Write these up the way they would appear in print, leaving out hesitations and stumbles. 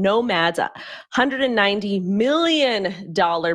Nomad's $190 million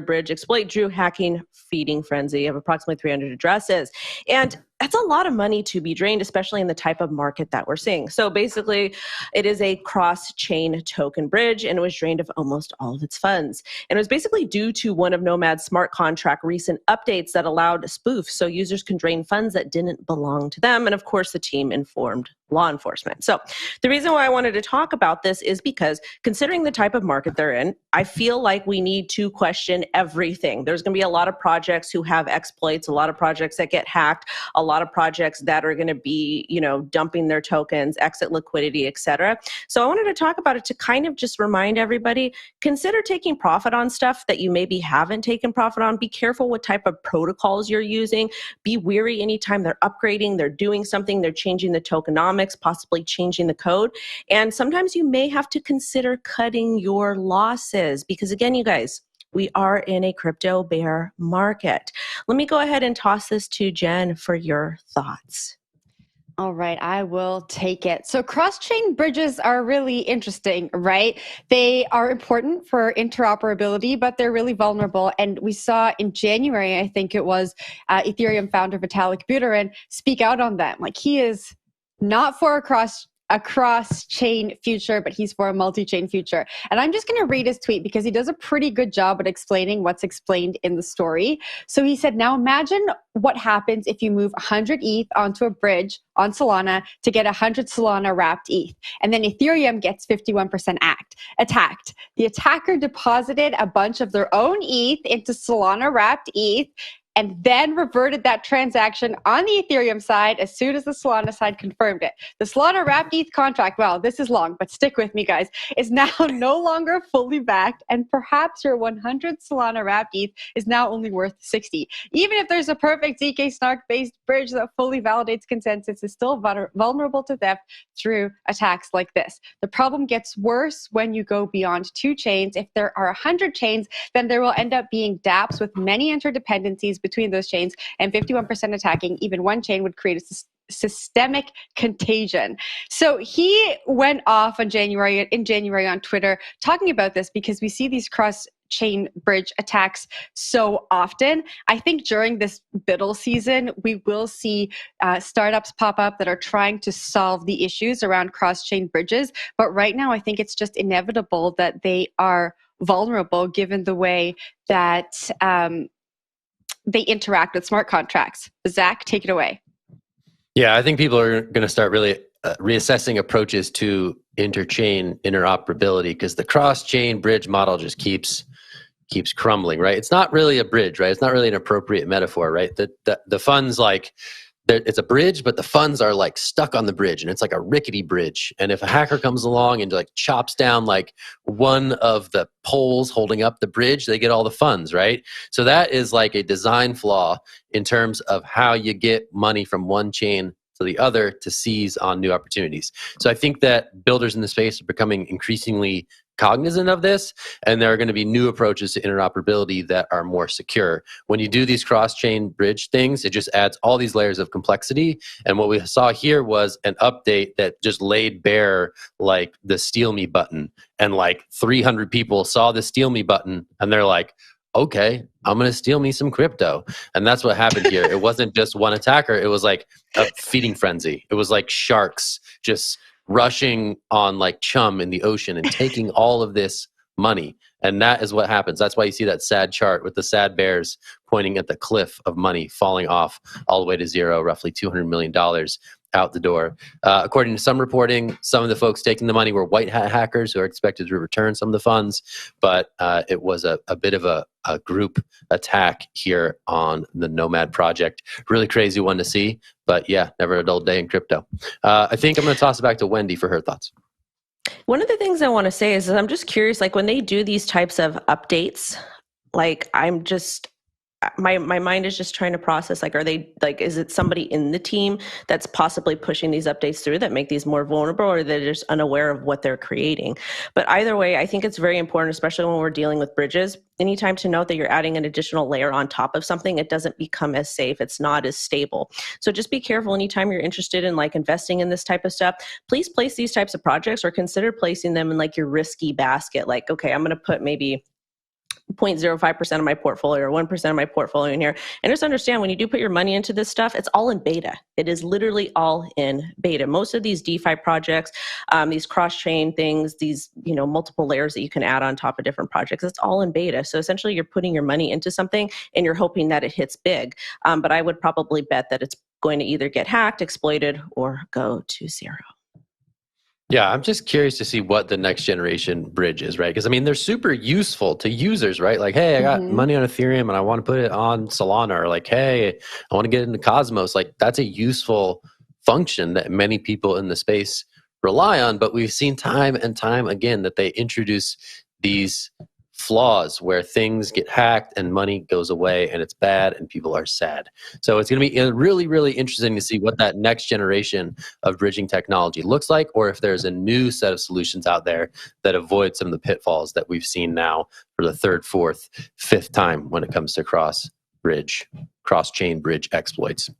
bridge exploit drew hacking feeding frenzy of approximately 300 addresses. And that's a lot of money to be drained, especially in the type of market that we're seeing. So basically, it is a cross-chain token bridge, and it was drained of almost all of its funds. And it was basically due to one of Nomad's smart contract recent updates that allowed spoofs, so users can drain funds that didn't belong to them. And of course, the team informed law enforcement. So the reason why I wanted to talk about this is because considering the type of market they're in, I feel like we need to question everything. There's going to be a lot of projects who have exploits, a lot of projects that get hacked, a lot of projects that are going to be, dumping their tokens, exit liquidity, et cetera. So I wanted to talk about it to kind of just remind everybody, consider taking profit on stuff that you maybe haven't taken profit on. Be careful what type of protocols you're using. Be wary anytime they're upgrading, they're doing something, they're changing the tokenomics, possibly changing the code. And sometimes you may have to consider cutting your losses because, again, you guys, we are in a crypto bear market. Let me go ahead and toss this to Jen for your thoughts. All right, I will take it. So cross-chain bridges are really interesting, right? They are important for interoperability, but they're really vulnerable. And we saw in January, I think it was, Ethereum founder Vitalik Buterin speak out on them. Like, he is not for a cross-chain future, but he's for a multi-chain future. And I'm just going to read his tweet because he does a pretty good job at explaining what's explained in the story. So he said, now imagine what happens if you move 100 ETH onto a bridge on Solana to get 100 Solana wrapped ETH. And then Ethereum gets 51% attacked. The attacker deposited a bunch of their own ETH into Solana wrapped ETH and then reverted that transaction on the Ethereum side as soon as the Solana side confirmed it. The Solana wrapped ETH contract, wow, this is long, but stick with me, guys, is now no longer fully backed, and perhaps your 100 Solana wrapped ETH is now only worth 60. Even if there's a perfect ZK Snark-based bridge that fully validates consensus, it's still vulnerable to theft through attacks like this. The problem gets worse when you go beyond 2 chains. If there are 100 chains, then there will end up being dApps with many interdependencies between those chains, and 51% attacking even one chain would create a systemic contagion. So he went off in January on Twitter talking about this because we see these cross-chain bridge attacks so often. I think during this BUIDL season, we will see startups pop up that are trying to solve the issues around cross-chain bridges. But right now, I think it's just inevitable that they are vulnerable given the way that they interact with smart contracts. Zach, take it away. Yeah, I think people are going to start really reassessing approaches to interchain interoperability because the cross-chain bridge model just keeps crumbling, right? It's not really a bridge, right? It's not really an appropriate metaphor, right? The funds, like, it's a bridge, but the funds are like stuck on the bridge, and it's like a rickety bridge. And if a hacker comes along and like chops down like one of the poles holding up the bridge, they get all the funds, right? So that is like a design flaw in terms of how you get money from one chain to the other to seize on new opportunities. So I think that builders in the space are becoming increasingly cognizant of this, and there are going to be new approaches to interoperability that are more secure. When you do these cross-chain bridge things, it just adds all these layers of complexity. And what we saw here was an update that just laid bare like the steal me button, and like 300 people saw the steal me button and they're like, okay, I'm going to steal me some crypto. And that's what happened here. It wasn't just one attacker. It was like a feeding frenzy. It was like sharks just rushing on like chum in the ocean and taking all of this money. And that is what happens. That's why you see that sad chart with the sad bears pointing at the cliff of money falling off all the way to zero, roughly $200 million out the door. According to some reporting, some of the folks taking the money were white hat hackers who are expected to return some of the funds, but it was a bit of a group attack here on the Nomad project. Really crazy one to see, but yeah, never a dull day in crypto. I think I'm going to toss it back to Wendy for her thoughts. One of the things I want to say is I'm just curious, like when they do these types of updates, like I my mind is just trying to process, like, are they, like, is it somebody in the team that's possibly pushing these updates through that make these more vulnerable, or they're just unaware of what they're creating? But either way, I think it's very important, especially when we're dealing with bridges, anytime to note that you're adding an additional layer on top of something, it doesn't become as safe. It's not as stable. So just be careful anytime you're interested in like investing in this type of stuff. Please place these types of projects or consider placing them in like your risky basket. Like, okay, I'm going to put maybe 0.05% of my portfolio or 1% of my portfolio in here. And just understand, when you do put your money into this stuff, it's all in beta. It is literally all in beta. Most of these DeFi projects, these cross-chain things, these, you know, multiple layers that you can add on top of different projects, it's all in beta. So essentially you're putting your money into something and you're hoping that it hits big. But I would probably bet that it's going to either get hacked, exploited, or go to zero. Yeah, I'm just curious to see what the next generation bridge is, right? Because I mean, they're super useful to users, right? Like, hey, I got money on Ethereum and I want to put it on Solana, or like, hey, I want to get into Cosmos. Like, that's a useful function that many people in the space rely on. But we've seen time and time again that they introduce these flaws where things get hacked and money goes away and it's bad and people are sad. So it's going to be really, really interesting to see what that next generation of bridging technology looks like, or if there's a new set of solutions out there that avoid some of the pitfalls that we've seen now for the third, fourth, fifth time when it comes to cross-chain bridge exploits.